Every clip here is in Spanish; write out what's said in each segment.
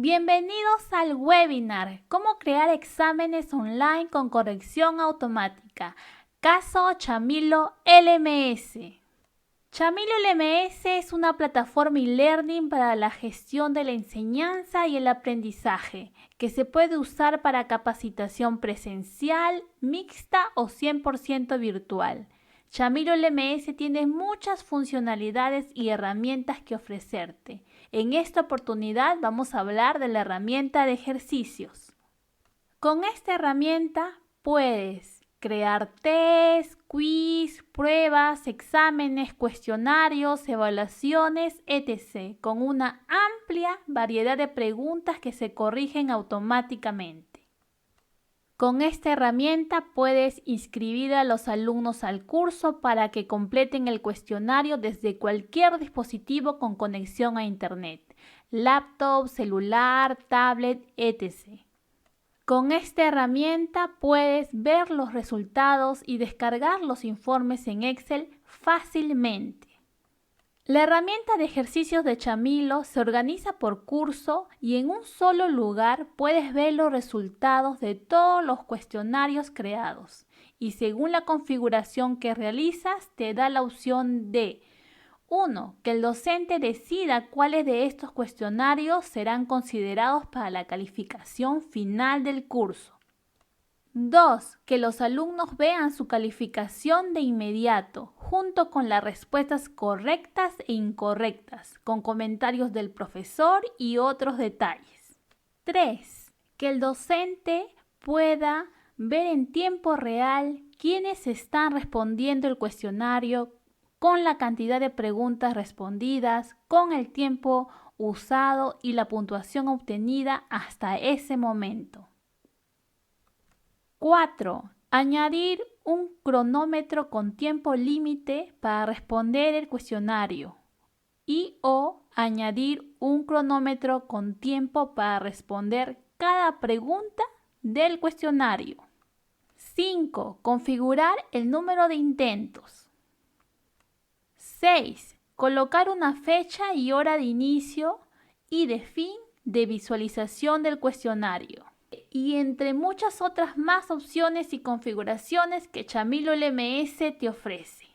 Bienvenidos al webinar ¿Cómo crear exámenes online con corrección automática? Caso Chamilo LMS. Chamilo LMS es una plataforma e-learning para la gestión de la enseñanza y el aprendizaje, que se puede usar para capacitación presencial, mixta o 100% virtual. Chamilo LMS tiene muchas funcionalidades y herramientas que ofrecerte. En esta oportunidad vamos a hablar de la herramienta de ejercicios. Con esta herramienta puedes crear test, quiz, pruebas, exámenes, cuestionarios, evaluaciones, etc. con una amplia variedad de preguntas que se corrigen automáticamente. Con esta herramienta puedes inscribir a los alumnos al curso para que completen el cuestionario desde cualquier dispositivo con conexión a Internet, laptop, celular, tablet, etc. Con esta herramienta puedes ver los resultados y descargar los informes en Excel fácilmente. La herramienta de ejercicios de Chamilo se organiza por curso y en un solo lugar puedes ver los resultados de todos los cuestionarios creados y según la configuración que realizas te da la opción de 1. Que el docente decida cuáles de estos cuestionarios serán considerados para la calificación final del curso. 2. Que los alumnos vean su calificación de inmediato, junto con las respuestas correctas e incorrectas, con comentarios del profesor y otros detalles. 3. Que el docente pueda ver en tiempo real quiénes están respondiendo el cuestionario, con la cantidad de preguntas respondidas, con el tiempo usado y la puntuación obtenida hasta ese momento. 4. Añadir un cronómetro con tiempo límite para responder el cuestionario o añadir un cronómetro con tiempo para responder cada pregunta del cuestionario. 5. Configurar el número de intentos. 6. Colocar una fecha y hora de inicio y de fin de visualización del cuestionario. Y entre muchas otras más opciones y configuraciones que Chamilo LMS te ofrece.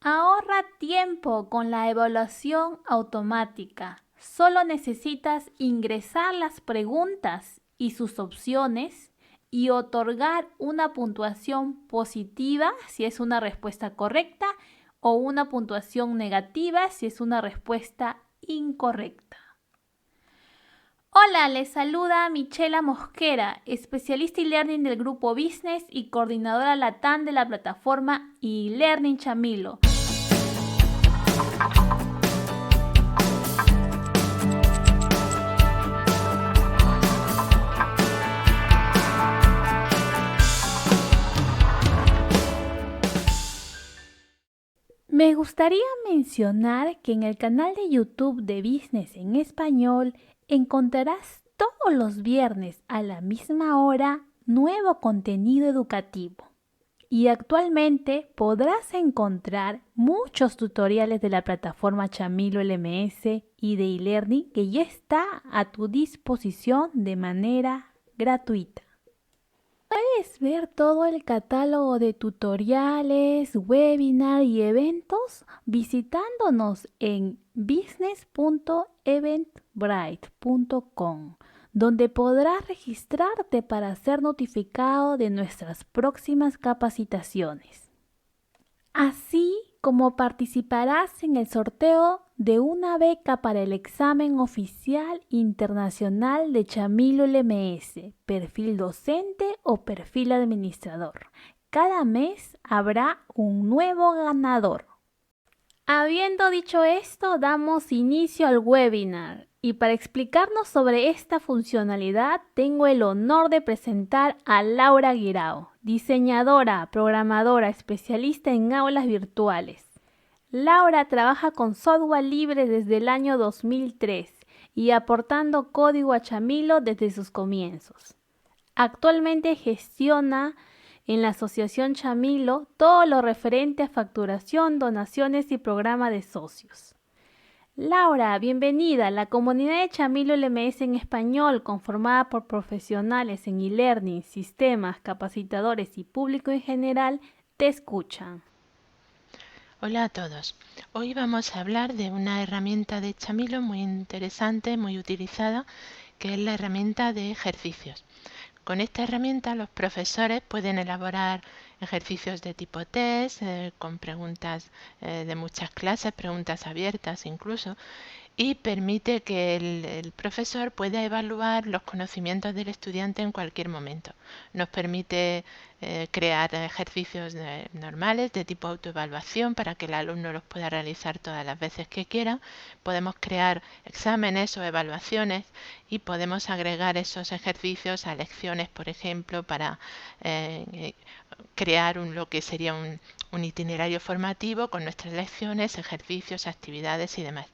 Ahorra tiempo con la evaluación automática. Solo necesitas ingresar las preguntas y sus opciones y otorgar una puntuación positiva si es una respuesta correcta o una puntuación negativa si es una respuesta incorrecta. Hola, les saluda Michela Mosquera, especialista e-learning del grupo Business y coordinadora LATAM de la plataforma e-learning Chamilo. Me gustaría mencionar que en el canal de YouTube de Business en Español encontrarás todos los viernes a la misma hora nuevo contenido educativo y actualmente podrás encontrar muchos tutoriales de la plataforma Chamilo LMS y de e-learning que ya está a tu disposición de manera gratuita. Puedes ver todo el catálogo de tutoriales, webinars y eventos visitándonos en business.eventbrite.com, donde podrás registrarte para ser notificado de nuestras próximas capacitaciones. Así como participarás en el sorteo de una beca para el examen oficial internacional de Chamilo LMS, perfil docente o perfil administrador. Cada mes habrá un nuevo ganador. Habiendo dicho esto, damos inicio al webinar. Y para explicarnos sobre esta funcionalidad, tengo el honor de presentar a Laura Guirao, diseñadora, programadora, especialista en aulas virtuales. Laura trabaja con software libre desde el año 2003 y aportando código a Chamilo desde sus comienzos. Actualmente gestiona en la Asociación Chamilo todo lo referente a facturación, donaciones y programa de socios. Laura, bienvenida. La comunidad de Chamilo LMS en español, conformada por profesionales en e-learning, sistemas, capacitadores y público en general, te escuchan. Hola a todos. Hoy vamos a hablar de una herramienta de Chamilo muy interesante, muy utilizada, que es la herramienta de ejercicios. Con esta herramienta los profesores pueden elaborar ejercicios de tipo test, con preguntas de muchas clases, preguntas abiertas incluso, y permite que el profesor pueda evaluar los conocimientos del estudiante en cualquier momento. Nos permite crear ejercicios normales de tipo autoevaluación para que el alumno los pueda realizar todas las veces que quiera. Podemos crear exámenes o evaluaciones y podemos agregar esos ejercicios a lecciones, por ejemplo, para crear lo que sería un itinerario formativo con nuestras lecciones, ejercicios, actividades y demás.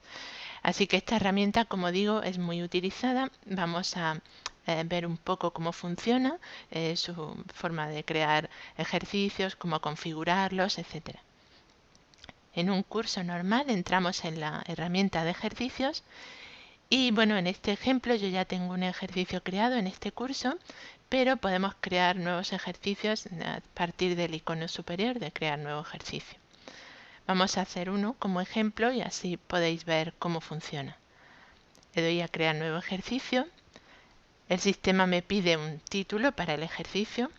Así que esta herramienta, como digo, es muy utilizada. Vamos a ver un poco cómo funciona, su forma de crear ejercicios, cómo configurarlos, etc. En un curso normal entramos en la herramienta de ejercicios y bueno, en este ejemplo yo ya tengo un ejercicio creado en este curso, pero podemos crear nuevos ejercicios a partir del icono superior de crear nuevo ejercicio. Vamos a hacer uno como ejemplo y así podéis ver cómo funciona. Le doy a crear nuevo ejercicio. El sistema me pide un título para el ejercicio.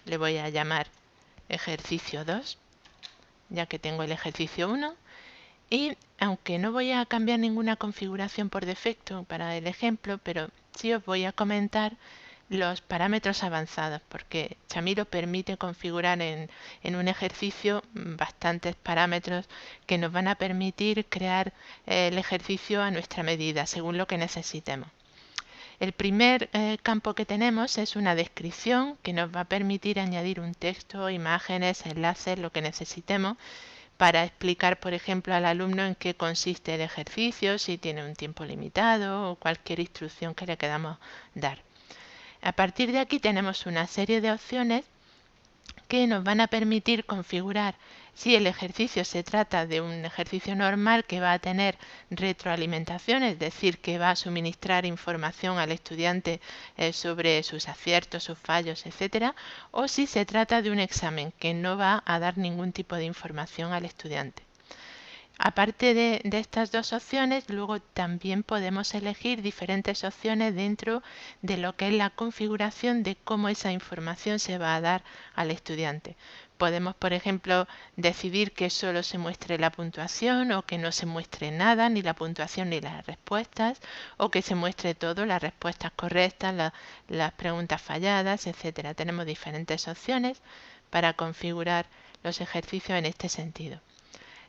Le voy a llamar ejercicio 2, ya que tengo el ejercicio 1. Y aunque no voy a cambiar ninguna configuración por defecto para el ejemplo, pero sí os voy a comentar los parámetros avanzados, porque Chamilo permite configurar en un ejercicio bastantes parámetros que nos van a permitir crear el ejercicio a nuestra medida, según lo que necesitemos. El primer campo que tenemos es una descripción que nos va a permitir añadir un texto, imágenes, enlaces, lo que necesitemos para explicar, por ejemplo, al alumno en qué consiste el ejercicio, si tiene un tiempo limitado o cualquier instrucción que le queramos dar. A partir de aquí tenemos una serie de opciones que nos van a permitir configurar si el ejercicio se trata de un ejercicio normal que va a tener retroalimentación, es decir, que va a suministrar información al estudiante sobre sus aciertos, sus fallos, etcétera, o si se trata de un examen que no va a dar ningún tipo de información al estudiante. Aparte de estas dos opciones, luego también podemos elegir diferentes opciones dentro de lo que es la configuración de cómo esa información se va a dar al estudiante. Podemos, por ejemplo, decidir que solo se muestre la puntuación o que no se muestre nada, ni la puntuación ni las respuestas, o que se muestre todo, las respuestas correctas, las preguntas falladas, etcétera. Tenemos diferentes opciones para configurar los ejercicios en este sentido.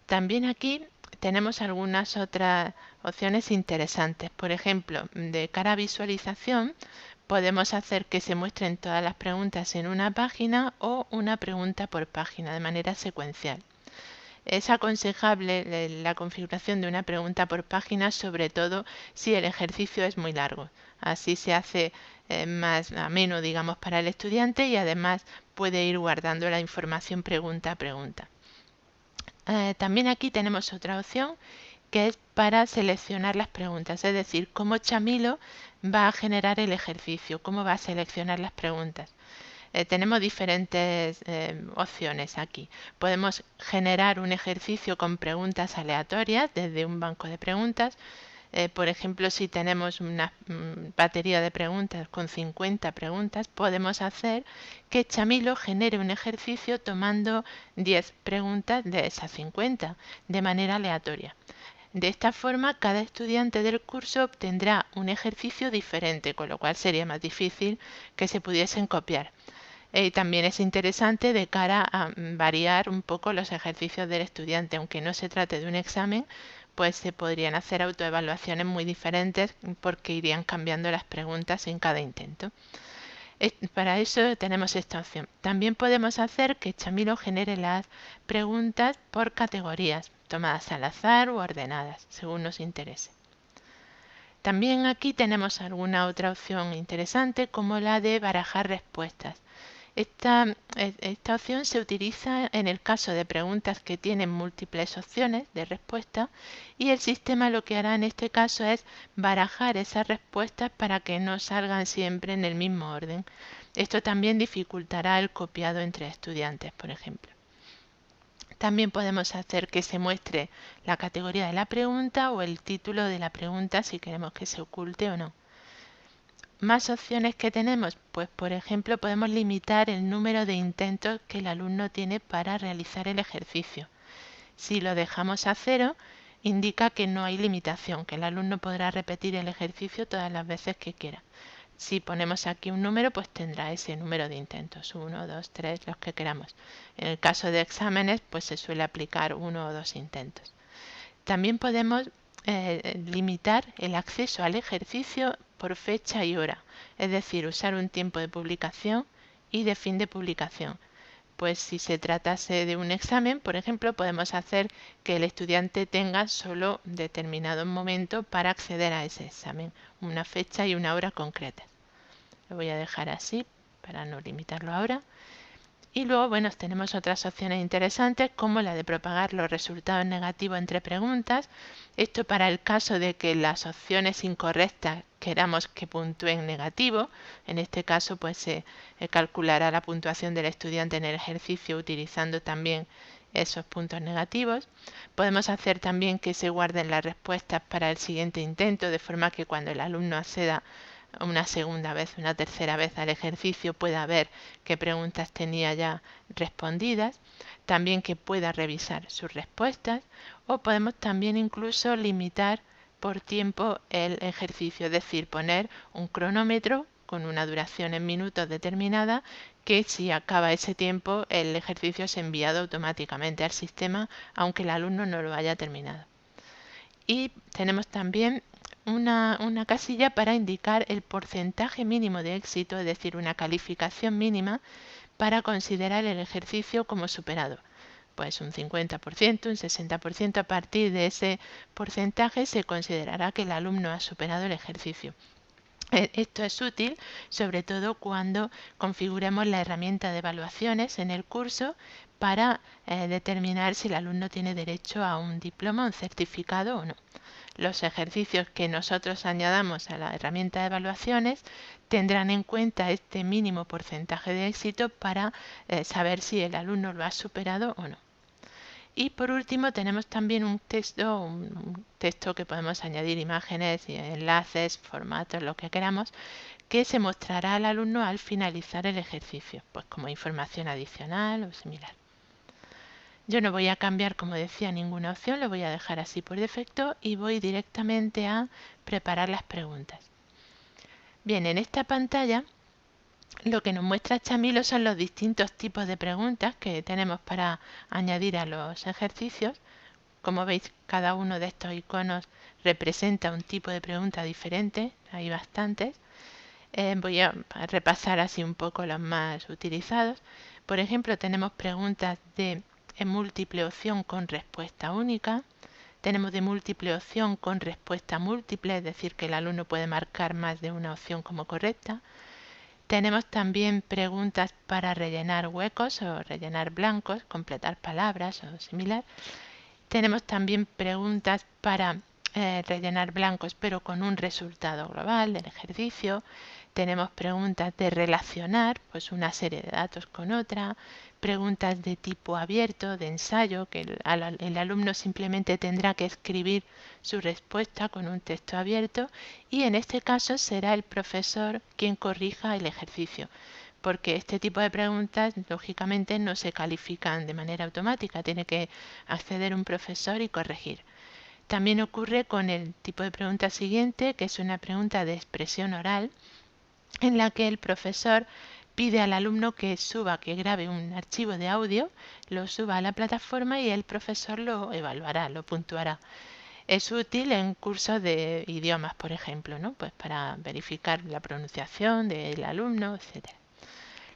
También aquí tenemos algunas otras opciones interesantes. Por ejemplo, de cara a visualización, podemos hacer que se muestren todas las preguntas en una página o una pregunta por página de manera secuencial. Es aconsejable la configuración de una pregunta por página, sobre todo si el ejercicio es muy largo. Así se hace más ameno, digamos, para el estudiante y además puede ir guardando la información pregunta a pregunta. También aquí tenemos otra opción que es para seleccionar las preguntas, es decir, cómo Chamilo va a generar el ejercicio, cómo va a seleccionar las preguntas. Tenemos diferentes opciones aquí. Podemos generar un ejercicio con preguntas aleatorias desde un banco de preguntas. Por ejemplo, si tenemos una batería de preguntas con 50 preguntas, podemos hacer que Chamilo genere un ejercicio tomando 10 preguntas de esas 50 de manera aleatoria. De esta forma, cada estudiante del curso obtendrá un ejercicio diferente, con lo cual sería más difícil que se pudiesen copiar. También es interesante de cara a variar un poco los ejercicios del estudiante, aunque no se trate de un examen, pues se podrían hacer autoevaluaciones muy diferentes porque irían cambiando las preguntas en cada intento. Para eso tenemos esta opción. También podemos hacer que Chamilo genere las preguntas por categorías, tomadas al azar u ordenadas, según nos interese. También aquí tenemos alguna otra opción interesante como la de barajar respuestas. Esta opción se utiliza en el caso de preguntas que tienen múltiples opciones de respuesta y el sistema lo que hará en este caso es barajar esas respuestas para que no salgan siempre en el mismo orden. Esto también dificultará el copiado entre estudiantes, por ejemplo. También podemos hacer que se muestre la categoría de la pregunta o el título de la pregunta si queremos que se oculte o no. Más opciones que tenemos, pues por ejemplo podemos limitar el número de intentos que el alumno tiene para realizar el ejercicio. Si lo dejamos a 0, indica que no hay limitación, que el alumno podrá repetir el ejercicio todas las veces que quiera. Si ponemos aquí un número, pues tendrá ese número de intentos, 1, 2, 3, los que queramos. En el caso de exámenes, pues se suele aplicar 1 o 2 intentos. También podemos limitar el acceso al ejercicio por fecha y hora, es decir, usar un tiempo de publicación y de fin de publicación. Pues si se tratase de un examen, por ejemplo, podemos hacer que el estudiante tenga solo determinado momento para acceder a ese examen, una fecha y una hora concretas. Lo voy a dejar así para no limitarlo ahora. Y luego, bueno, tenemos otras opciones interesantes como la de propagar los resultados negativos entre preguntas. Esto para el caso de que las opciones incorrectas queramos que puntúen negativo. En este caso, pues se calculará la puntuación del estudiante en el ejercicio utilizando también esos puntos negativos. Podemos hacer también que se guarden las respuestas para el siguiente intento, de forma que cuando el alumno acceda una segunda vez, una tercera vez al ejercicio, pueda ver qué preguntas tenía ya respondidas, también que pueda revisar sus respuestas, o podemos también incluso limitar por tiempo el ejercicio, es decir, poner un cronómetro con una duración en minutos determinada, que si acaba ese tiempo el ejercicio es enviado automáticamente al sistema, aunque el alumno no lo haya terminado. Y tenemos también una casilla para indicar el porcentaje mínimo de éxito, es decir, una calificación mínima para considerar el ejercicio como superado. Pues un 50%, un 60%, a partir de ese porcentaje se considerará que el alumno ha superado el ejercicio. Esto es útil sobre todo cuando configuremos la herramienta de evaluaciones en el curso para determinar si el alumno tiene derecho a un diploma, un certificado o no. Los ejercicios que nosotros añadamos a la herramienta de evaluaciones tendrán en cuenta este mínimo porcentaje de éxito para saber si el alumno lo ha superado o no. Y por último tenemos también un texto que podemos añadir imágenes, enlaces, formatos, lo que queramos, que se mostrará al alumno al finalizar el ejercicio, pues como información adicional o similar. Yo no voy a cambiar, como decía, ninguna opción, lo voy a dejar así por defecto y voy directamente a preparar las preguntas. Bien, en esta pantalla lo que nos muestra Chamilo son los distintos tipos de preguntas que tenemos para añadir a los ejercicios. Como veis, cada uno de estos iconos representa un tipo de pregunta diferente, hay bastantes. Voy a repasar así un poco los más utilizados. Por ejemplo, tenemos preguntas de múltiple opción con respuesta única. Tenemos de múltiple opción con respuesta múltiple, es decir, que el alumno puede marcar más de una opción como correcta. Tenemos también preguntas para rellenar huecos o rellenar blancos, completar palabras o similar. Tenemos también preguntas para rellenar blancos pero con un resultado global del ejercicio. Tenemos preguntas de relacionar pues una serie de datos con otra. Preguntas de tipo abierto, de ensayo, que el alumno simplemente tendrá que escribir su respuesta con un texto abierto y en este caso será el profesor quien corrija el ejercicio, porque este tipo de preguntas lógicamente no se califican de manera automática, tiene que acceder un profesor y corregir. También ocurre con el tipo de pregunta siguiente, que es una pregunta de expresión oral, en la que el profesor pide al alumno que grabe un archivo de audio, lo suba a la plataforma y el profesor lo evaluará, lo puntuará. Es útil en cursos de idiomas, por ejemplo, ¿no? Pues para verificar la pronunciación del alumno, etc.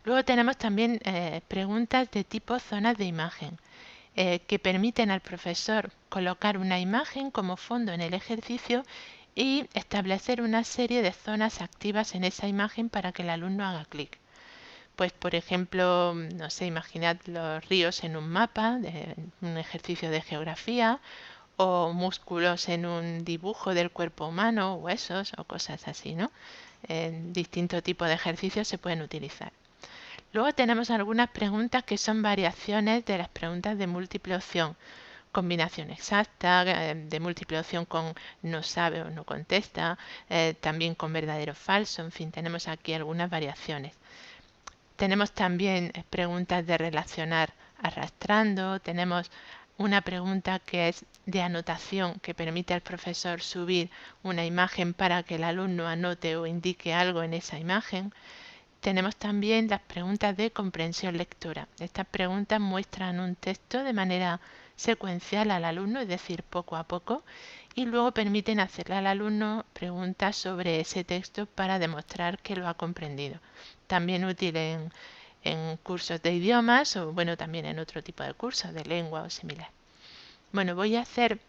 Luego tenemos también preguntas de tipo zonas de imagen, que permiten al profesor colocar una imagen como fondo en el ejercicio y establecer una serie de zonas activas en esa imagen para que el alumno haga clic. Pues por ejemplo, no sé, imaginad los ríos en un mapa, un ejercicio de geografía, o músculos en un dibujo del cuerpo humano, huesos o cosas así, ¿no? En distintos tipos de ejercicios se pueden utilizar. Luego tenemos algunas preguntas que son variaciones de las preguntas de múltiple opción. Combinación exacta, de múltiple opción con no sabe o no contesta, también con verdadero o falso, en fin, tenemos aquí algunas variaciones. Tenemos también preguntas de relacionar arrastrando, tenemos una pregunta que es de anotación que permite al profesor subir una imagen para que el alumno anote o indique algo en esa imagen. Tenemos también las preguntas de comprensión lectora. Estas preguntas muestran un texto de manera secuencial al alumno, es decir, poco a poco, y luego permiten hacerle al alumno preguntas sobre ese texto para demostrar que lo ha comprendido. También útil en cursos de idiomas o bueno, también en otro tipo de cursos de lengua o similar. Bueno, voy a hacer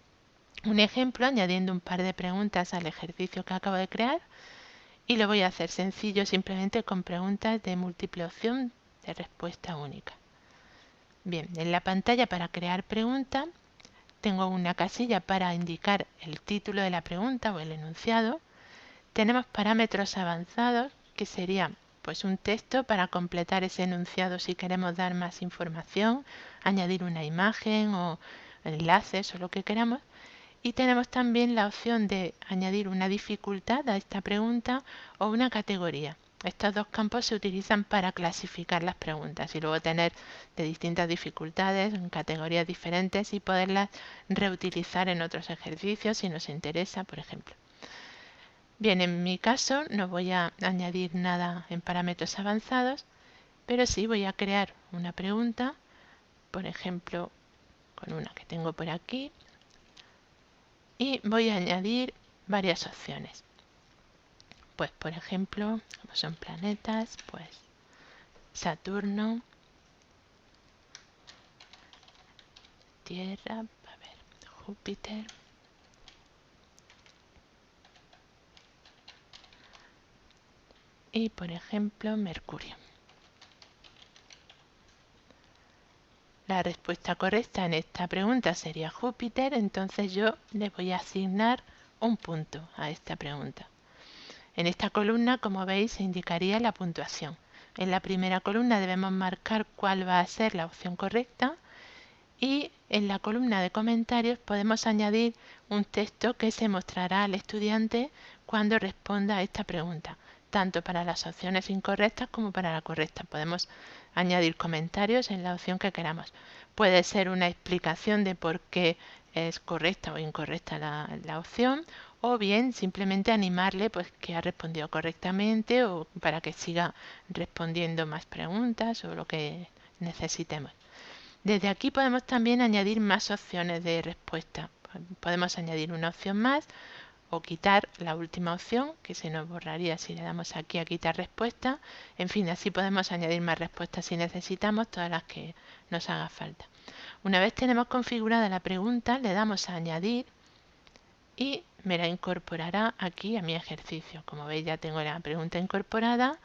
un ejemplo añadiendo un par de preguntas al ejercicio que acabo de crear. Y lo voy a hacer sencillo simplemente con preguntas de múltiple opción de respuesta única. Bien, en la pantalla para crear pregunta tengo una casilla para indicar el título de la pregunta o el enunciado. Tenemos parámetros avanzados que sería pues un texto para completar ese enunciado si queremos dar más información, añadir una imagen o enlaces o lo que queramos. Y tenemos también la opción de añadir una dificultad a esta pregunta o una categoría. Estos dos campos se utilizan para clasificar las preguntas y luego tener de distintas dificultades en categorías diferentes y poderlas reutilizar en otros ejercicios si nos interesa, por ejemplo. Bien, en mi caso no voy a añadir nada en parámetros avanzados, pero sí voy a crear una pregunta, por ejemplo, con una que tengo por aquí. Y voy a añadir varias opciones. Pues por ejemplo, como son planetas, pues Saturno, Tierra, a ver, Júpiter y por ejemplo Mercurio. La respuesta correcta en esta pregunta sería Júpiter, entonces yo le voy a asignar un punto a esta pregunta. En esta columna, como veis, se indicaría la puntuación. En la primera columna debemos marcar cuál va a ser la opción correcta y en la columna de comentarios podemos añadir un texto que se mostrará al estudiante cuando responda a esta pregunta, tanto para las opciones incorrectas como para la correcta. Podemos añadir comentarios en la opción que queramos. Puede ser una explicación de por qué es correcta o incorrecta la opción, o bien simplemente animarle pues que ha respondido correctamente o para que siga respondiendo más preguntas o lo que necesitemos. Desde aquí podemos también añadir más opciones de respuesta. Podemos añadir una opción más o quitar la última opción que se nos borraría si le damos aquí a quitar respuesta. En fin, así podemos añadir más respuestas si necesitamos, todas las que nos haga falta. Una vez tenemos configurada la pregunta, le damos a añadir y me la incorporará aquí a mi ejercicio. Como veis, ya tengo la pregunta incorporada.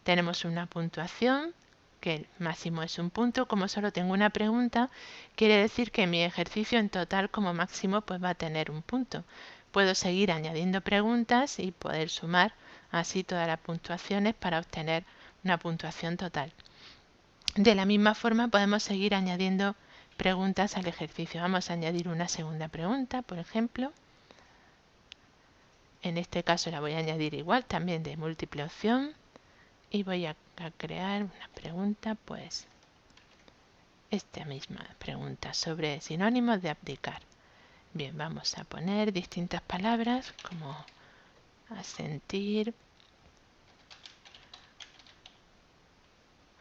Tenemos una puntuación, que el máximo es un punto. Como solo tengo una pregunta, quiere decir que mi ejercicio en total como máximo pues va a tener un punto. Puedo seguir añadiendo preguntas y poder sumar así todas las puntuaciones para obtener una puntuación total. De la misma forma podemos seguir añadiendo preguntas al ejercicio. Vamos a añadir una segunda pregunta, por ejemplo. En este caso la voy a añadir igual, también de múltiple opción. Y voy a crear una pregunta, pues esta misma pregunta sobre sinónimos de abdicar. Bien, vamos a poner distintas palabras como asentir,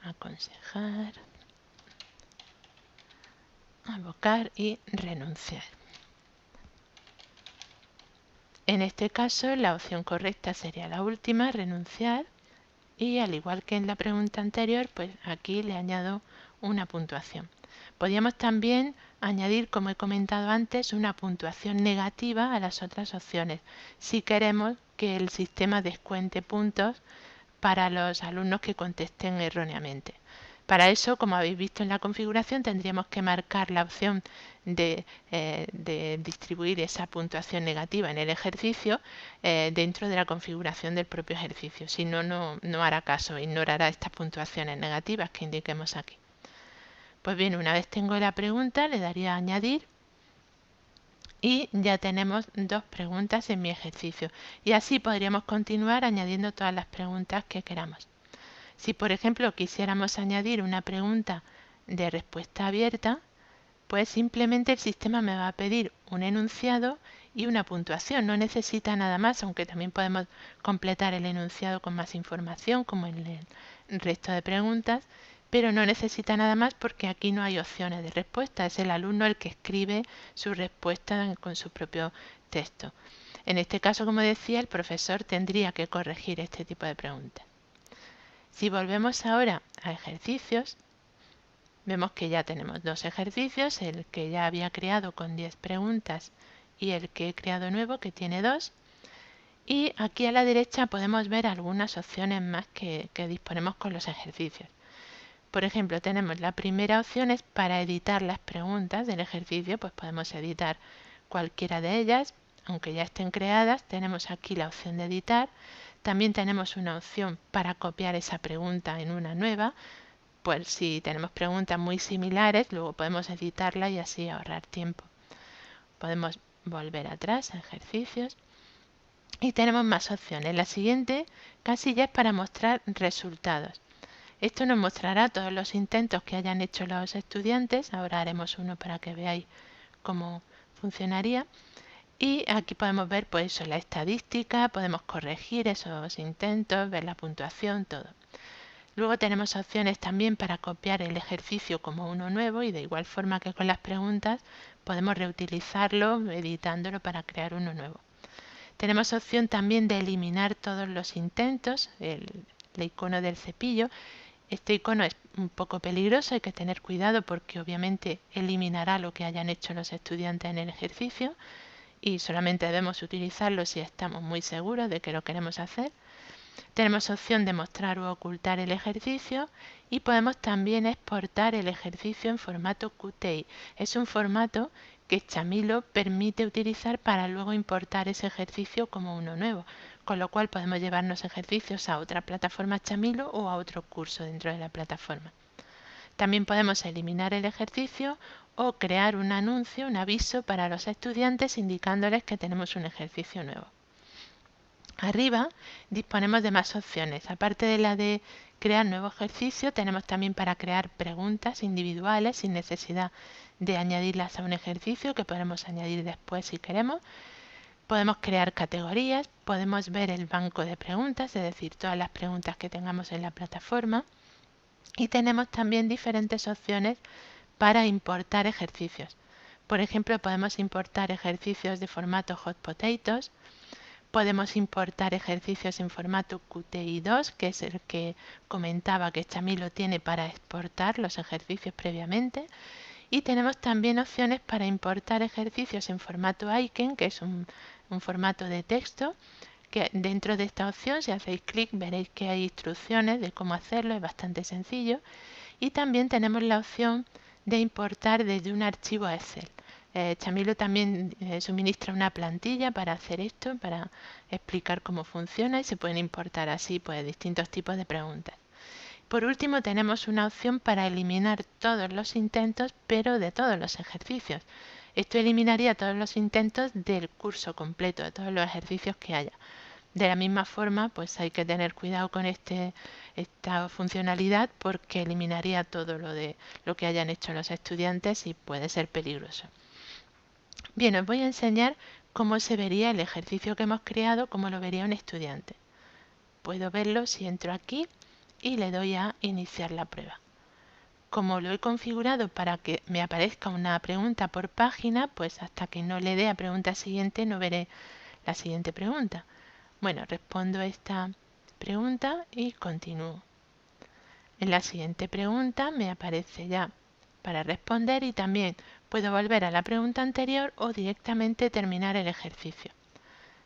aconsejar, abocar y renunciar. En este caso la opción correcta sería la última, renunciar, y al igual que en la pregunta anterior, pues aquí le añado una puntuación. Podríamos también añadir, como he comentado antes, una puntuación negativa a las otras opciones, si queremos que el sistema descuente puntos para los alumnos que contesten erróneamente. Para eso, como habéis visto en la configuración, tendríamos que marcar la opción de distribuir esa puntuación negativa en el ejercicio dentro de la configuración del propio ejercicio. Si no, no hará caso, ignorará estas puntuaciones negativas que indiquemos aquí. Pues bien, una vez tengo la pregunta, le daría a añadir y ya tenemos 2 preguntas en mi ejercicio. Y así podríamos continuar añadiendo todas las preguntas que queramos. Si, por ejemplo, quisiéramos añadir una pregunta de respuesta abierta, pues simplemente el sistema me va a pedir un enunciado y una puntuación. No necesita nada más, aunque también podemos completar el enunciado con más información, como en el resto de preguntas, pero no necesita nada más porque aquí no hay opciones de respuesta. Es el alumno el que escribe su respuesta con su propio texto. En este caso, como decía, el profesor tendría que corregir este tipo de preguntas. Si volvemos ahora a ejercicios, vemos que ya tenemos 2 ejercicios, el que ya había creado con 10 preguntas y el que he creado nuevo que tiene 2. Y aquí a la derecha podemos ver algunas opciones más que disponemos con los ejercicios. Por ejemplo, tenemos la primera opción es para editar las preguntas del ejercicio, pues podemos editar cualquiera de ellas, aunque ya estén creadas. Tenemos aquí la opción de editar. También tenemos una opción para copiar esa pregunta en una nueva. Pues si tenemos preguntas muy similares, luego podemos editarla y así ahorrar tiempo. Podemos volver atrás a ejercicios y tenemos más opciones. La siguiente casilla es para mostrar resultados. Esto nos mostrará todos los intentos que hayan hecho los estudiantes. Ahora haremos uno para que veáis cómo funcionaría. Y aquí podemos ver pues eso, la estadística, podemos corregir esos intentos, ver la puntuación, todo. Luego tenemos opciones también para copiar el ejercicio como uno nuevo y de igual forma que con las preguntas podemos reutilizarlo editándolo para crear uno nuevo. Tenemos opción también de eliminar todos los intentos, el icono del cepillo. Este icono es un poco peligroso, hay que tener cuidado porque obviamente eliminará lo que hayan hecho los estudiantes en el ejercicio y solamente debemos utilizarlo si estamos muy seguros de que lo queremos hacer. Tenemos opción de mostrar o ocultar el ejercicio y podemos también exportar el ejercicio en formato QTI. Es un formato que Chamilo permite utilizar para luego importar ese ejercicio como uno nuevo, con lo cual podemos llevarnos ejercicios a otra plataforma Chamilo o a otro curso dentro de la plataforma. También podemos eliminar el ejercicio o crear un anuncio, un aviso para los estudiantes indicándoles que tenemos un ejercicio nuevo. Arriba disponemos de más opciones. Aparte de la de crear nuevo ejercicio, tenemos también para crear preguntas individuales sin necesidad de añadirlas a un ejercicio que podemos añadir después si queremos. Podemos crear categorías, podemos ver el banco de preguntas, es decir, todas las preguntas que tengamos en la plataforma. Y tenemos también diferentes opciones para importar ejercicios. Por ejemplo, podemos importar ejercicios de formato Hot Potatoes. Podemos importar ejercicios en formato QTI2, que es el que comentaba que Chamilo tiene para exportar los ejercicios previamente. Y tenemos también opciones para importar ejercicios en formato Aiken, que es un formato de texto, que dentro de esta opción, si hacéis clic, veréis que hay instrucciones de cómo hacerlo, es bastante sencillo. Y también tenemos la opción de importar desde un archivo Excel. Chamilo también suministra una plantilla para hacer esto, para explicar cómo funciona y se pueden importar así pues distintos tipos de preguntas. Por último tenemos una opción para eliminar todos los intentos, pero de todos los ejercicios. Esto eliminaría todos los intentos del curso completo, de todos los ejercicios que haya. De la misma forma, pues hay que tener cuidado con esta funcionalidad porque eliminaría todo lo que hayan hecho los estudiantes y puede ser peligroso. Bien, os voy a enseñar cómo se vería el ejercicio que hemos creado, cómo lo vería un estudiante. Puedo verlo si entro aquí y le doy a iniciar la prueba. Como lo he configurado para que me aparezca una pregunta por página, pues hasta que no le dé a pregunta siguiente no veré la siguiente pregunta. Bueno, respondo esta pregunta y continúo. En la siguiente pregunta me aparece ya para responder y también puedo volver a la pregunta anterior o directamente terminar el ejercicio.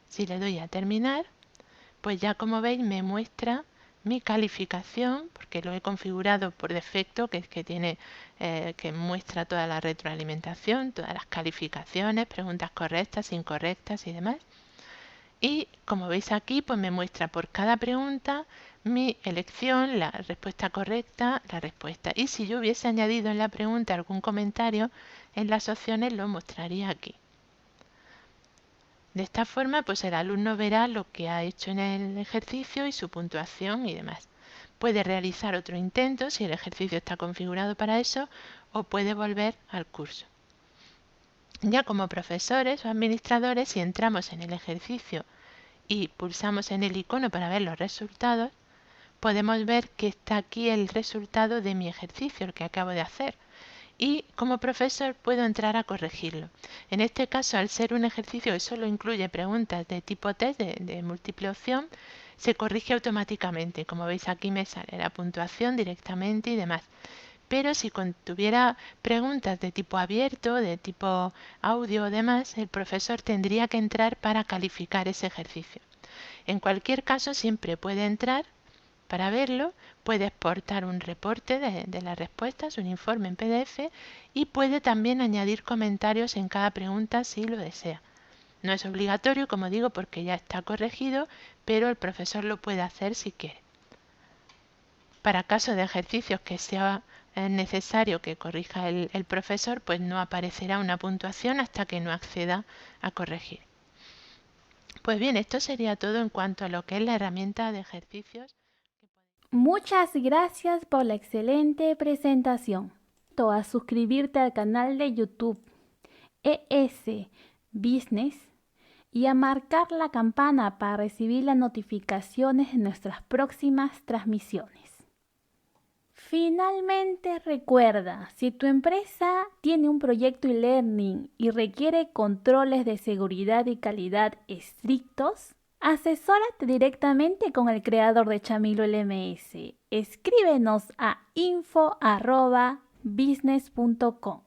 Si le doy a terminar, pues ya como veis me muestra mi calificación, porque lo he configurado por defecto, que es que tiene que muestra toda la retroalimentación, todas las calificaciones, preguntas correctas, incorrectas y demás. Y como veis aquí, pues me muestra por cada pregunta mi elección, la respuesta correcta, la respuesta. Y si yo hubiese añadido en la pregunta algún comentario, en las opciones lo mostraría aquí. De esta forma, pues el alumno verá lo que ha hecho en el ejercicio y su puntuación y demás. Puede realizar otro intento si el ejercicio está configurado para eso, o puede volver al curso. Ya como profesores o administradores, si entramos en el ejercicio y pulsamos en el icono para ver los resultados, podemos ver que está aquí el resultado de mi ejercicio, el que acabo de hacer. Y como profesor puedo entrar a corregirlo. En este caso, al ser un ejercicio que solo incluye preguntas de tipo test, de múltiple opción, se corrige automáticamente. Como veis aquí me sale la puntuación directamente y demás. Pero si tuviera preguntas de tipo abierto, de tipo audio o demás, el profesor tendría que entrar para calificar ese ejercicio. En cualquier caso, siempre puede entrar para verlo, puede exportar un reporte de las respuestas, un informe en PDF, y puede también añadir comentarios en cada pregunta si lo desea. No es obligatorio, como digo, porque ya está corregido, pero el profesor lo puede hacer si quiere. Para caso de ejercicios que sea necesario que corrija el profesor, pues no aparecerá una puntuación hasta que no acceda a corregir. Pues bien, esto sería todo en cuanto a lo que es la herramienta de ejercicios. Muchas gracias por la excelente presentación. A suscribirte al canal de YouTube ES Business y a marcar la campana para recibir las notificaciones de nuestras próximas transmisiones. Finalmente, recuerda, si tu empresa tiene un proyecto e-learning y requiere controles de seguridad y calidad estrictos, asesórate directamente con el creador de Chamilo LMS. Escríbenos a info@business.com.